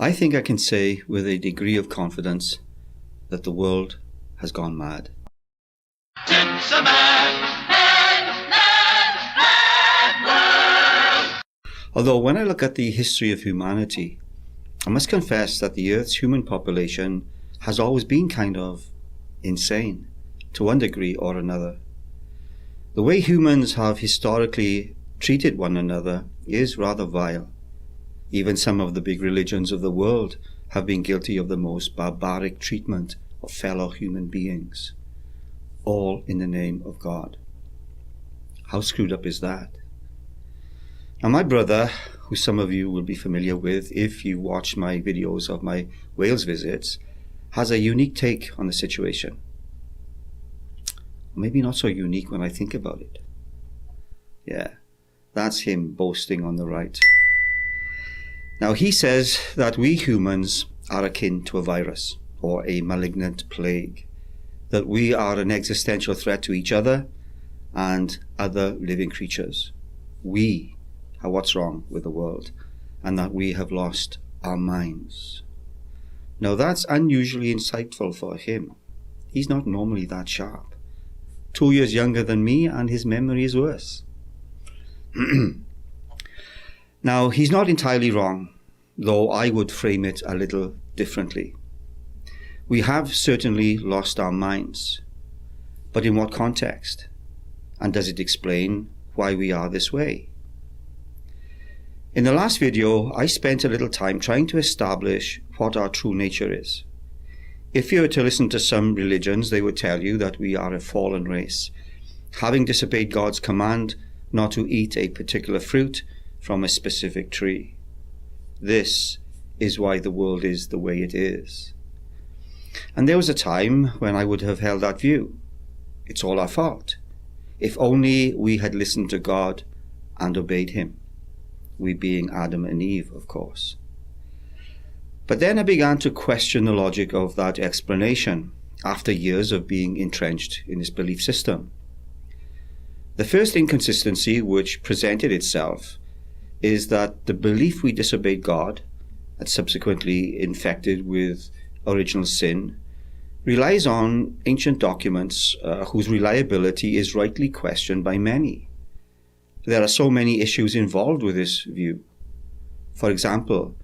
I think I can say with a degree of confidence that the world has gone mad. It's a mad world. Although when I look at the history of humanity, I must confess that the Earth's human population has always been kind of insane, to one degree or another. The way humans have historically treated one another is rather vile. Even some of the big religions of the world have been guilty of the most barbaric treatment of fellow human beings, all in the name of God. How screwed up is that? Now, my brother, who some of you will be familiar with if you watch my videos of my Wales visits, has a unique take on the situation. Maybe not so unique when I think about it. Yeah, that's him boasting on the right. Now, he says that we humans are akin to a virus or a malignant plague, that we are an existential threat to each other and other living creatures. We are what's wrong with the world, and that we have lost our minds. Now, that's unusually insightful for him. He's not normally that sharp. 2 years younger than me, and his memory is worse. Now, he's not entirely wrong, though I would frame it a little differently. We have certainly lost our minds, but in what context? And does it explain why we are this way? In the last video, I spent a little time trying to establish what our true nature is. If you were to listen to some religions, they would tell you that we are a fallen race, having disobeyed God's command not to eat a particular fruit from a specific tree. This is why the world is the way it is. And there was a time when I would have held that view. It's all our fault. If only we had listened to God and obeyed him. We being Adam and Eve, of course. But then I began to question the logic of that explanation after years of being entrenched in this belief system. The first inconsistency which presented itself is that the belief we disobeyed God and subsequently infected with original sin relies on ancient documents whose reliability is rightly questioned by many. There are so many issues involved with this view. For example,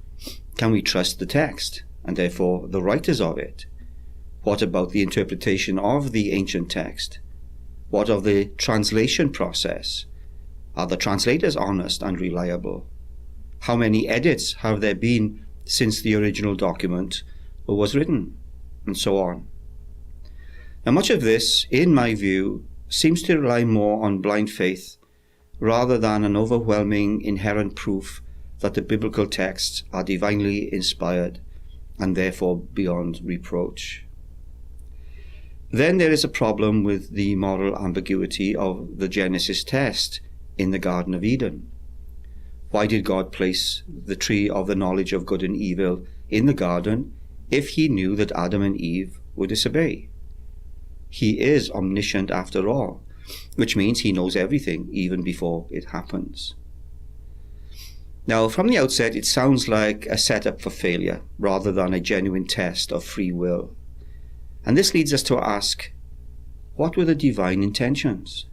can we trust the text and therefore the writers of it? What about the interpretation of the ancient text? What of the translation process? Are the translators honest and reliable? How many edits have there been since the original document was written? And so on. Now, much of this, in my view, seems to rely more on blind faith rather than an overwhelming inherent proof that the biblical texts are divinely inspired and therefore beyond reproach. Then there is a problem with the moral ambiguity of the Genesis test in the Garden of Eden. Why did God place the tree of the knowledge of good and evil in the garden if he knew that Adam and Eve would disobey? He is omniscient after all, which means he knows everything even before it happens. Now, from the outset, it sounds like a setup for failure rather than a genuine test of free will. And this leads us to ask, what were the divine intentions?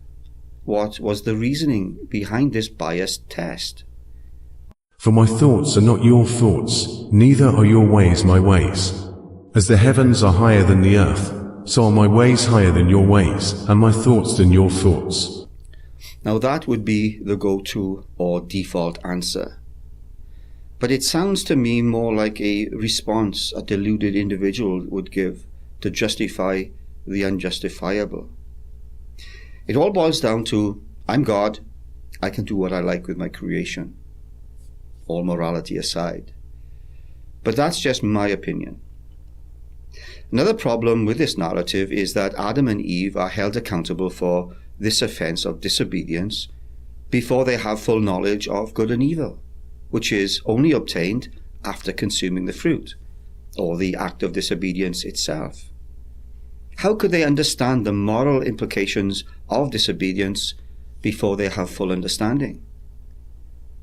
What was the reasoning behind this biased test? For my thoughts are not your thoughts, neither are your ways my ways. As the heavens are higher than the earth, so are my ways higher than your ways, and my thoughts than your thoughts. Now that would be the go-to or default answer. But it sounds to me more like a response a deluded individual would give to justify the unjustifiable. It all boils down to, I'm God, I can do what I like with my creation, all morality aside. But that's just my opinion. Another problem with this narrative is that Adam and Eve are held accountable for this offense of disobedience before they have full knowledge of good and evil, which is only obtained after consuming the fruit, or the act of disobedience itself. How could they understand the moral implications of disobedience before they have full understanding?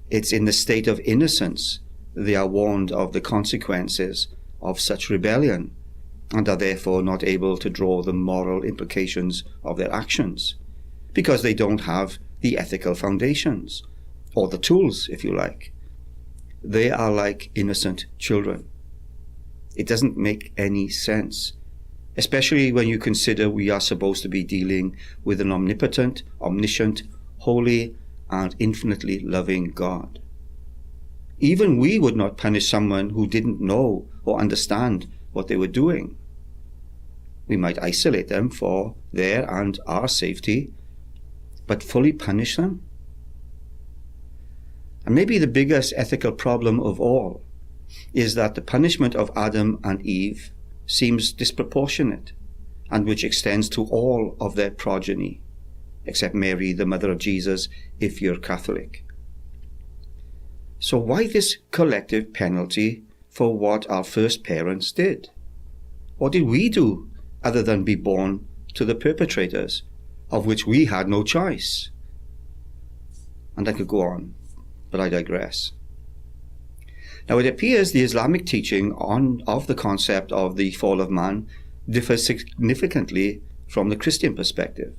It's in the state of innocence they are warned of the consequences of such rebellion and are therefore not able to draw the moral implications of their actions because they don't have the ethical foundations, or the tools, if you like. They are like innocent children. It doesn't make any sense, especially when you consider we are supposed to be dealing with an omnipotent, omniscient, holy, and infinitely loving God. Even we would not punish someone who didn't know or understand what they were doing. We might isolate them for their and our safety, but fully punish them? And maybe the biggest ethical problem of all is that the punishment of Adam and Eve seems disproportionate, and which extends to all of their progeny, except Mary, the mother of Jesus, if you're Catholic. So why this collective penalty for what our first parents did? What did we do other than be born to the perpetrators, of which we had no choice? And I could go on, but I digress. Now it appears the Islamic teaching of the concept of the fall of man differs significantly from the Christian perspective.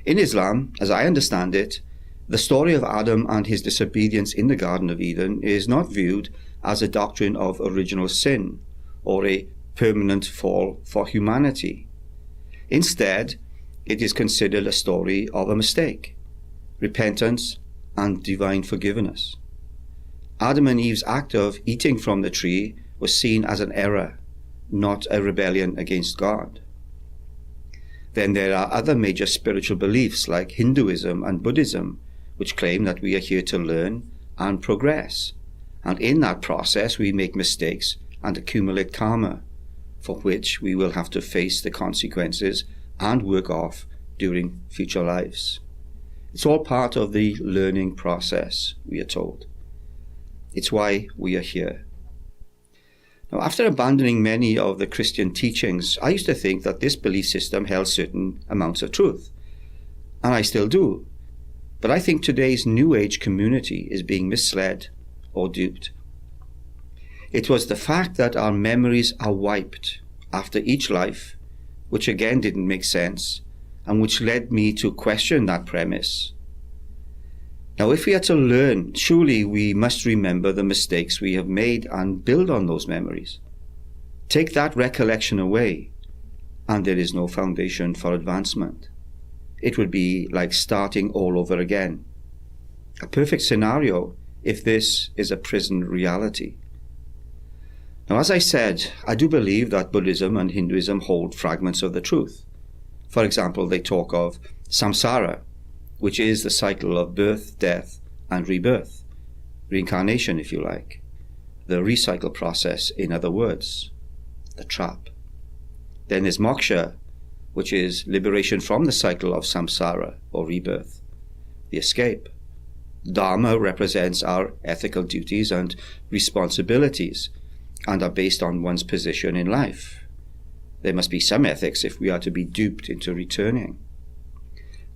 In Islam, as I understand it, the story of Adam and his disobedience in the Garden of Eden is not viewed as a doctrine of original sin or a permanent fall for humanity. Instead, it is considered a story of a mistake, repentance, and divine forgiveness. Adam and Eve's act of eating from the tree was seen as an error, not a rebellion against God. Then there are other major spiritual beliefs like Hinduism and Buddhism, which claim that we are here to learn and progress, and in that process we make mistakes and accumulate karma, for which we will have to face the consequences and work off during future lives. It's all part of the learning process, we are told. It's why we are here. Now, after abandoning many of the Christian teachings, I used to think that this belief system held certain amounts of truth, and I still do. But I think today's New Age community is being misled or duped. It was the fact that our memories are wiped after each life, which again didn't make sense, and which led me to question that premise. Now, if we are to learn, surely we must remember the mistakes we have made and build on those memories. Take that recollection away, and there is no foundation for advancement. It would be like starting all over again. A perfect scenario if this is a prison reality. Now, as I said, I do believe that Buddhism and Hinduism hold fragments of the truth. For example, they talk of samsara, which is the cycle of birth, death, and rebirth, reincarnation, if you like, the recycle process, in other words, the trap. Then there's moksha, which is liberation from the cycle of samsara, or rebirth, the escape. Dharma represents our ethical duties and responsibilities, and are based on one's position in life. There must be some ethics if we are to be duped into returning.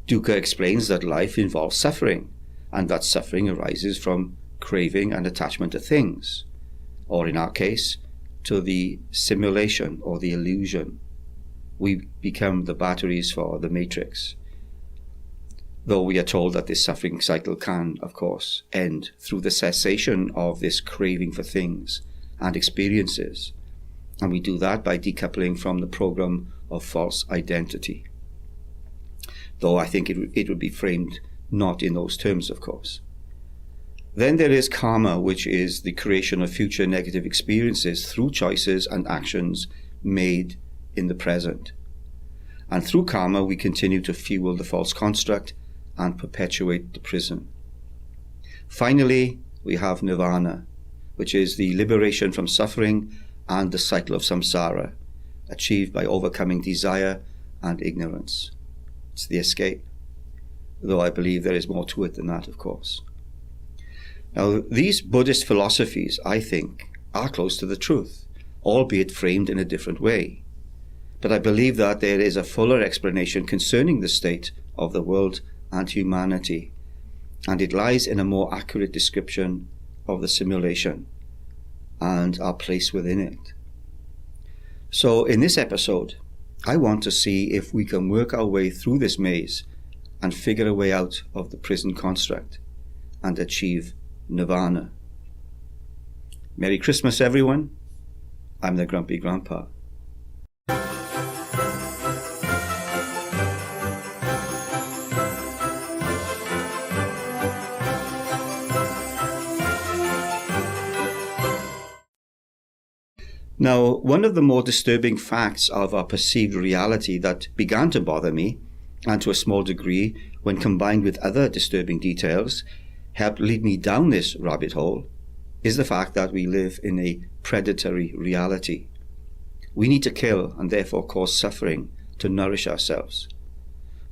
Dukkha explains that life involves suffering, and that suffering arises from craving and attachment to things, or in our case, to the simulation or the illusion. We become the batteries for the matrix. Though we are told that this suffering cycle can, of course, end through the cessation of this craving for things and experiences, and we do that by decoupling from the program of false identity. Though I think it would be framed not in those terms, of course. Then there is karma, which is the creation of future negative experiences through choices and actions made in the present. And through karma, we continue to fuel the false construct and perpetuate the prison. Finally, we have nirvana, which is the liberation from suffering and the cycle of samsara, achieved by overcoming desire and ignorance. It's the escape, though I believe there is more to it than that, of course. Now, these Buddhist philosophies, I think, are close to the truth, albeit framed in a different way. But I believe that there is a fuller explanation concerning the state of the world and humanity, and it lies in a more accurate description of the simulation, and our place within it. So in this episode, I want to see if we can work our way through this maze and figure a way out of the prison construct and achieve nirvana. Merry Christmas, everyone. I'm the Grumpy Grandpa. Now, one of the more disturbing facts of our perceived reality that began to bother me, and to a small degree, when combined with other disturbing details, helped lead me down this rabbit hole, is the fact that we live in a predatory reality. We need to kill and therefore cause suffering to nourish ourselves.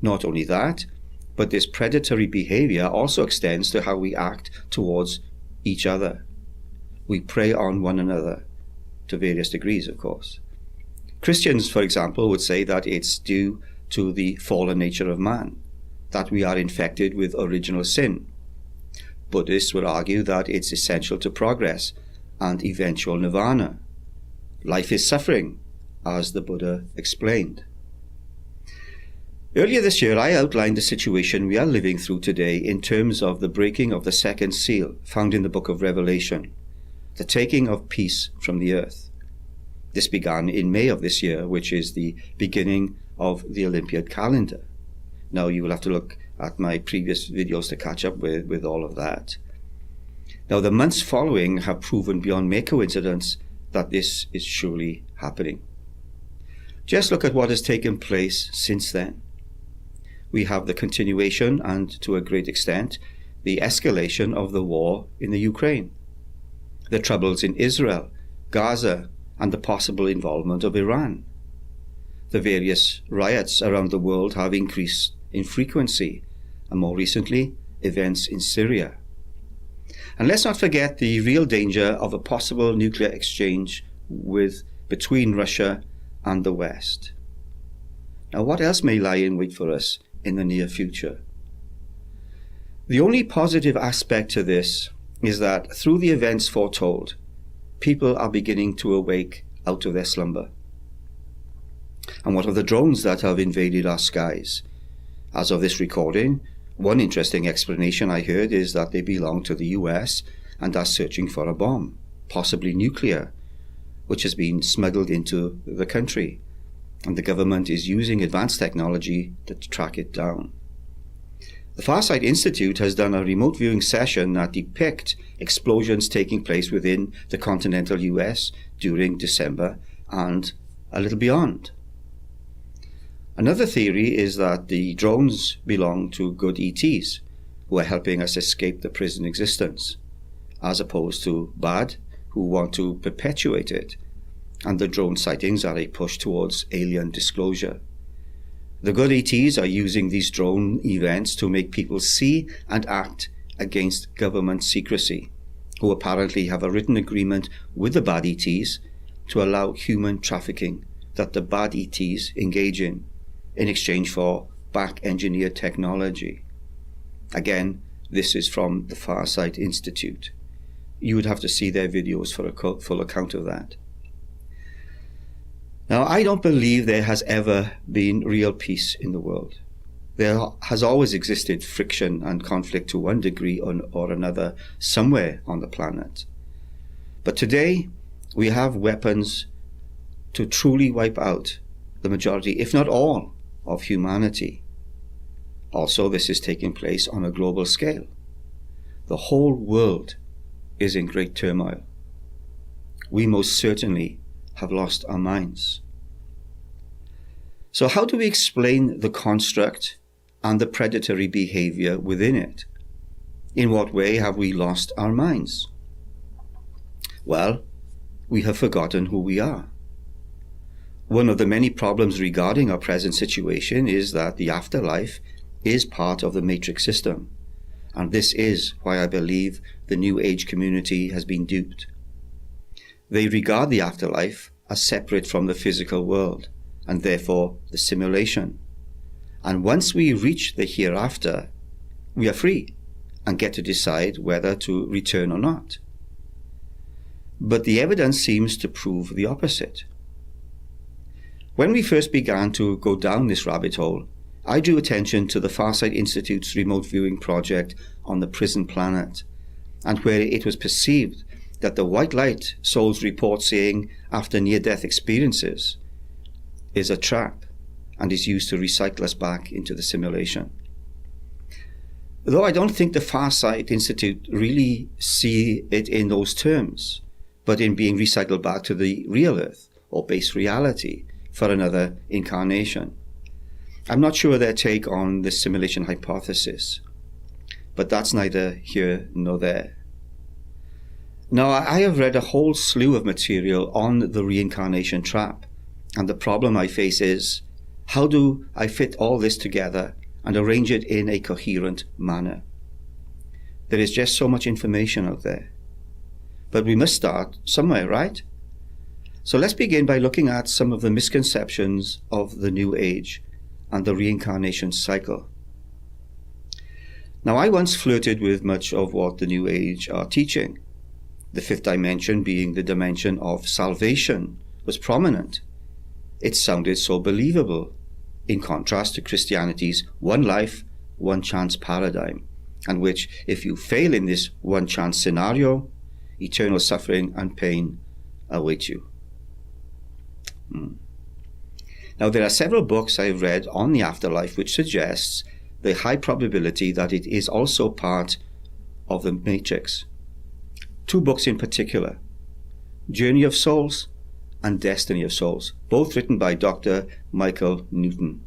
Not only that, but this predatory behavior also extends to how we act towards each other. We prey on one another, to various degrees, of course. Christians, for example, would say that it's due to the fallen nature of man, that we are infected with original sin. Buddhists would argue that it's essential to progress and eventual nirvana. Life is suffering, as the Buddha explained. Earlier this year, I outlined the situation we are living through today in terms of the breaking of the second seal found in the book of Revelation, the taking of peace from the earth. This began in May of this year, which is the beginning of the Olympiad calendar. Now, you will have to look at my previous videos to catch up with all of that. Now, the months following have proven beyond mere coincidence that this is surely happening. Just look at what has taken place since then. We have the continuation and, to a great extent, the escalation of the war in the Ukraine, the troubles in Israel, Gaza, and the possible involvement of Iran. The various riots around the world have increased in frequency, and more recently, events in Syria. And let's not forget the real danger of a possible nuclear exchange between Russia and the West. Now, what else may lie in wait for us in the near future? The only positive aspect to this is that through the events foretold, people are beginning to awake out of their slumber. And what of the drones that have invaded our skies? As of this recording, one interesting explanation I heard is that they belong to the US and are searching for a bomb, possibly nuclear, which has been smuggled into the country, and the government is using advanced technology to track it down. The Farsight Institute has done a remote viewing session that depicts explosions taking place within the continental US during December and a little beyond. Another theory is that the drones belong to good ETs who are helping us escape the prison existence, as opposed to bad who want to perpetuate it, and the drone sightings are a push towards alien disclosure. The good ETs are using these drone events to make people see and act against government secrecy, who apparently have a written agreement with the bad ETs to allow human trafficking that the bad ETs engage in exchange for back-engineered technology. Again, this is from the Farsight Institute. You would have to see their videos for a full account of that. Now, I don't believe there has ever been real peace in the world. There has always existed friction and conflict to one degree or another somewhere on the planet. But today, we have weapons to truly wipe out the majority, if not all, of humanity. Also, this is taking place on a global scale. The whole world is in great turmoil. We most certainly have lost our minds. So how do we explain the construct and the predatory behavior within it? In what way have we lost our minds? Well, we have forgotten who we are. One of the many problems regarding our present situation is that the afterlife is part of the matrix system, and this is why I believe the New Age community has been duped. They regard the afterlife as separate from the physical world, and therefore the simulation. And once we reach the hereafter, we are free and get to decide whether to return or not. but the evidence seems to prove the opposite. When we first began to go down this rabbit hole, I drew attention to the Farsight Institute's remote viewing project on the prison planet, and where it was perceived that the white light souls report saying after near-death experiences is a trap and is used to recycle us back into the simulation. Though I don't think the Farsight Institute really see it in those terms, but in being recycled back to the real earth or base reality for another incarnation. I'm not sure their take on the simulation hypothesis, but that's neither here nor there. Now, I have read a whole slew of material on the reincarnation trap, and the problem I face is, how do I fit all this together and arrange it in a coherent manner? There is just so much information out there. But we must start somewhere, right? So let's begin by looking at some of the misconceptions of the New Age and the reincarnation cycle. Now, I once flirted with much of what the New Age are teaching. The fifth dimension, being the dimension of salvation, was prominent. It sounded so believable, in contrast to Christianity's one life, one chance paradigm, and which, if you fail in this one chance scenario, eternal suffering and pain await you. Now, there are several books I've read on the afterlife which suggests the high probability that it is also part of the matrix. Two books in particular, Journey of Souls and Destiny of Souls, both written by Dr. Michael Newton.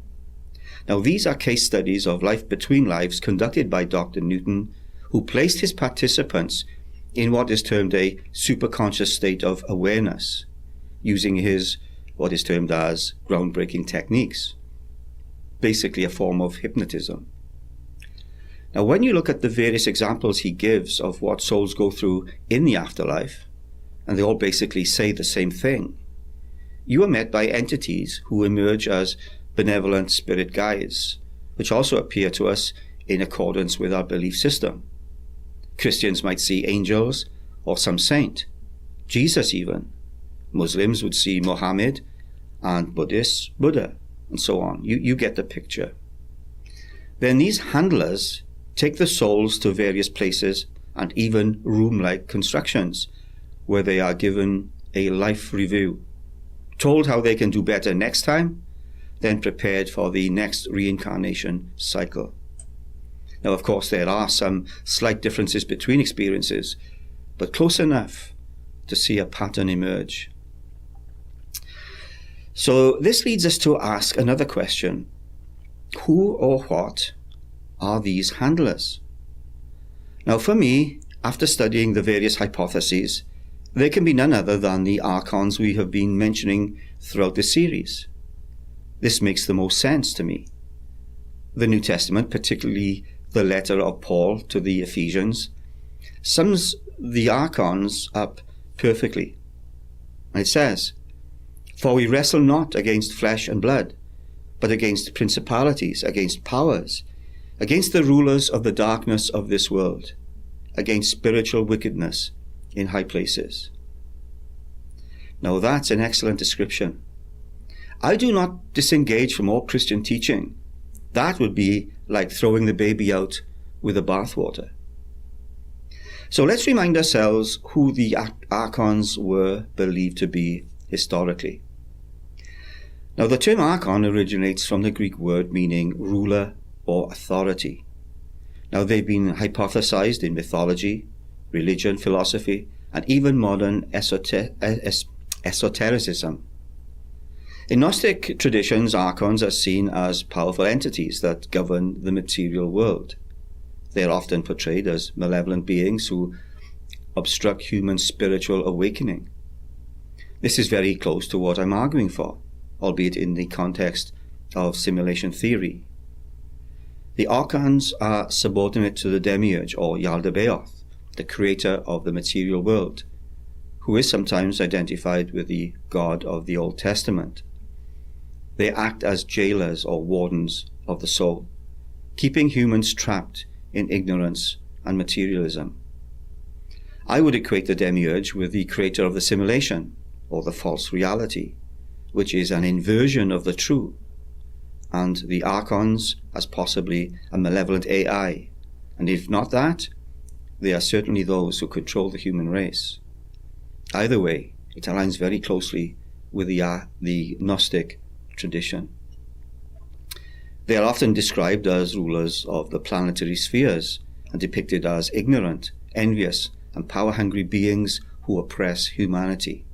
Now, these are case studies of life between lives conducted by Dr. Newton, who placed his participants in what is termed a superconscious state of awareness, using his what is termed as groundbreaking techniques, basically a form of hypnotism. Now, when you look at the various examples he gives of what souls go through in the afterlife, and they all basically say the same thing, you are met by entities who emerge as benevolent spirit guides, which also appear to us in accordance with our belief system. Christians might see angels or some saint, Jesus even. Muslims would see Muhammad, and Buddhists, Buddha, and so on. You get the picture. Then these handlers take the souls to various places and even room-like constructions where they are given a life review, told how they can do better next time, then prepared for the next reincarnation cycle. Now, of course, there are some slight differences between experiences, but close enough to see a pattern emerge. So this leads us to ask another question. Who or what are these handlers? Now, for me, after studying the various hypotheses, they can be none other than the archons we have been mentioning throughout the series. This makes the most sense to me. The New Testament, particularly the letter of Paul to the Ephesians, sums the archons up perfectly. And it says, "For we wrestle not against flesh and blood, but against principalities, against powers, against the rulers of the darkness of this world, against spiritual wickedness in high places." Now that's an excellent description. I do not disengage from all Christian teaching. That would be like throwing the baby out with the bathwater. So let's remind ourselves who the archons were believed to be historically. Now, the term archon originates from the Greek word meaning ruler or authority. Now, they've been hypothesized in mythology, religion, philosophy, and even modern esotericism. In Gnostic traditions, archons are seen as powerful entities that govern the material world. They are often portrayed as malevolent beings who obstruct human spiritual awakening. This is very close to what I'm arguing for, albeit in the context of simulation theory. The archons are subordinate to the demiurge, or Yaldabaoth, the creator of the material world, who is sometimes identified with the God of the Old Testament. They act as jailers or wardens of the soul, keeping humans trapped in ignorance and materialism. I would equate the demiurge with the creator of the simulation, or the false reality, which is an inversion of the true, and the archons as possibly a malevolent AI, and if not that, they are certainly those who control the human race. Either way, it aligns very closely with the Gnostic tradition. They are often described as rulers of the planetary spheres and depicted as ignorant, envious, and power-hungry beings who oppress humanity.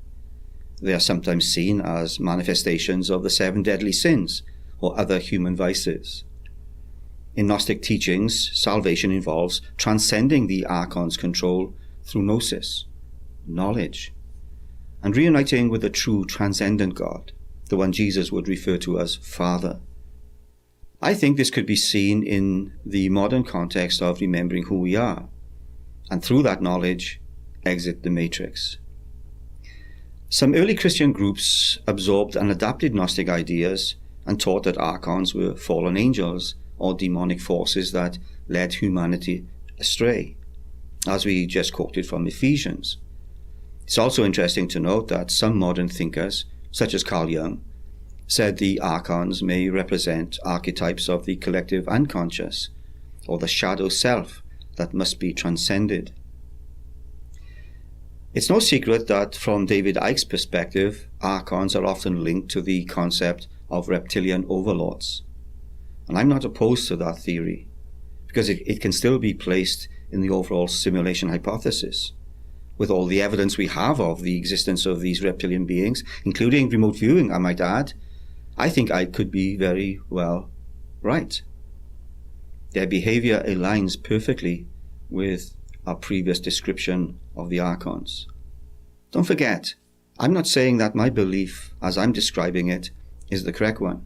They are sometimes seen as manifestations of the 7 deadly sins or other human vices. In Gnostic teachings, salvation involves transcending the archon's control through gnosis, knowledge, and reuniting with the true transcendent God, the one Jesus would refer to as Father. I think this could be seen in the modern context of remembering who we are, and through that knowledge, exit the matrix. Some early Christian groups absorbed and adapted Gnostic ideas and taught that archons were fallen angels or demonic forces that led humanity astray, as we just quoted from Ephesians. It's also interesting to note that some modern thinkers, such as Carl Jung, said the archons may represent archetypes of the collective unconscious, or the shadow self that must be transcended. It's no secret that from David Icke's perspective, archons are often linked to the concept of reptilian overlords. And I'm not opposed to that theory, because it can still be placed in the overall simulation hypothesis. With all the evidence we have of the existence of these reptilian beings, including remote viewing, I might add, I think I could be very well right. Their behavior aligns perfectly with our previous description of the archons. Don't forget, I'm not saying that my belief, as I'm describing it, is the correct one.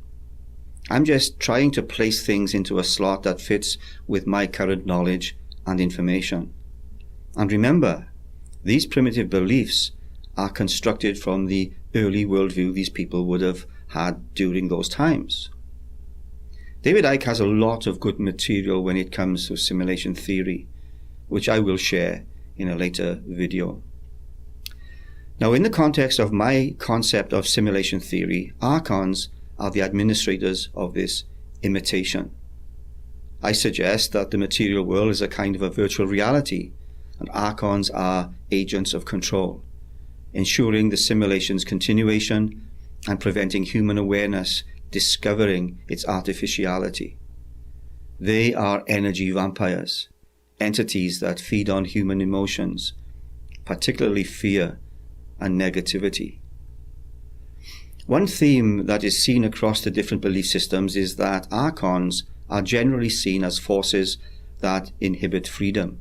I'm just trying to place things into a slot that fits with my current knowledge and information. And remember, these primitive beliefs are constructed from the early worldview these people would have had during those times. David Icke has a lot of good material when it comes to simulation theory, which I will share in a later video. Now, in the context of my concept of simulation theory, archons are the administrators of this imitation. I suggest that the material world is a kind of a virtual reality, and archons are agents of control, ensuring the simulation's continuation and preventing human awareness discovering its artificiality. They are energy vampires, entities that feed on human emotions, particularly fear and negativity. One theme that is seen across the different belief systems is that archons are generally seen as forces that inhibit freedom,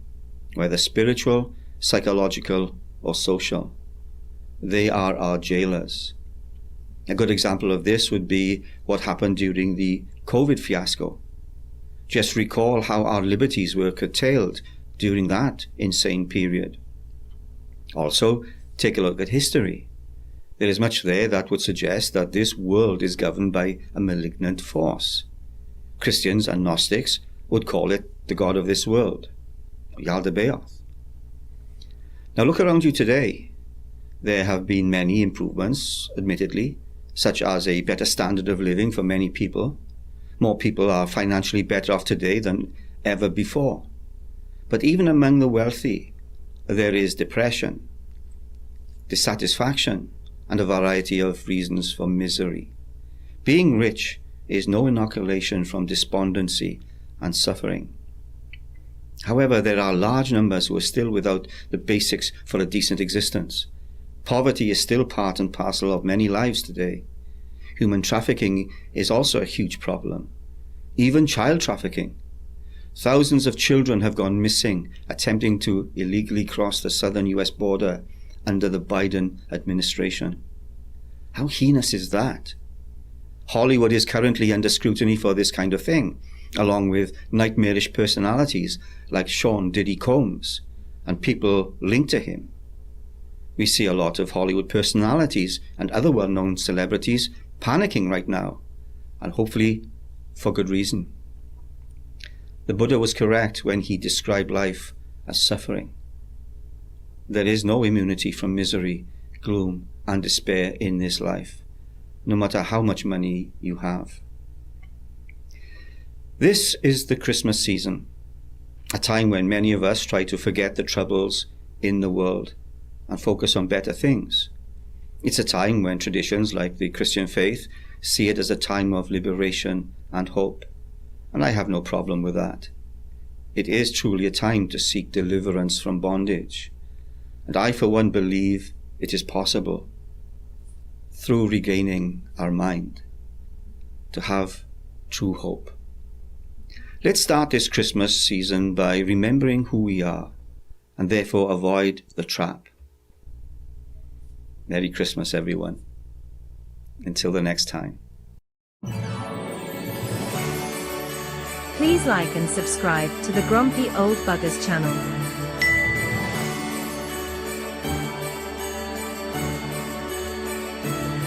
whether spiritual, psychological, or social. They are our jailers. A good example of this would be what happened during the COVID fiasco. Just recall how our liberties were curtailed during that insane period. Also, take a look at history. There is much there that would suggest that this world is governed by a malignant force. Christians and Gnostics would call it the god of this world, Yaldabaoth. Now look around you today. There have been many improvements, admittedly, such as a better standard of living for many people. More people are financially better off today than ever before. But even among the wealthy, there is depression, dissatisfaction, and a variety of reasons for misery. Being rich is no inoculation from despondency and suffering. However, there are large numbers who are still without the basics for a decent existence. Poverty is still part and parcel of many lives today. Human trafficking is also a huge problem. Even child trafficking. Thousands of children have gone missing attempting to illegally cross the southern US border under the Biden administration. How heinous is that? Hollywood is currently under scrutiny for this kind of thing, along with nightmarish personalities like Sean Diddy Combs and people linked to him. We see a lot of Hollywood personalities and other well-known celebrities panicking right now, and hopefully for good reason. The Buddha was correct when he described life as suffering. there is no immunity from misery, gloom, and despair in this life, no matter how much money you have. This is the Christmas season, a time when many of us try to forget the troubles in the world and focus on better things. It's a time when traditions like the Christian faith see it as a time of liberation and hope, and I have no problem with that. It is truly a time to seek deliverance from bondage, and I for one believe it is possible, through regaining our mind, to have true hope. Let's start this Christmas season by remembering who we are, and therefore avoid the trap. Merry Christmas, everyone. Until the next time. Please like and subscribe to the Grumpy Old Buggers channel.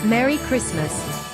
Merry Christmas.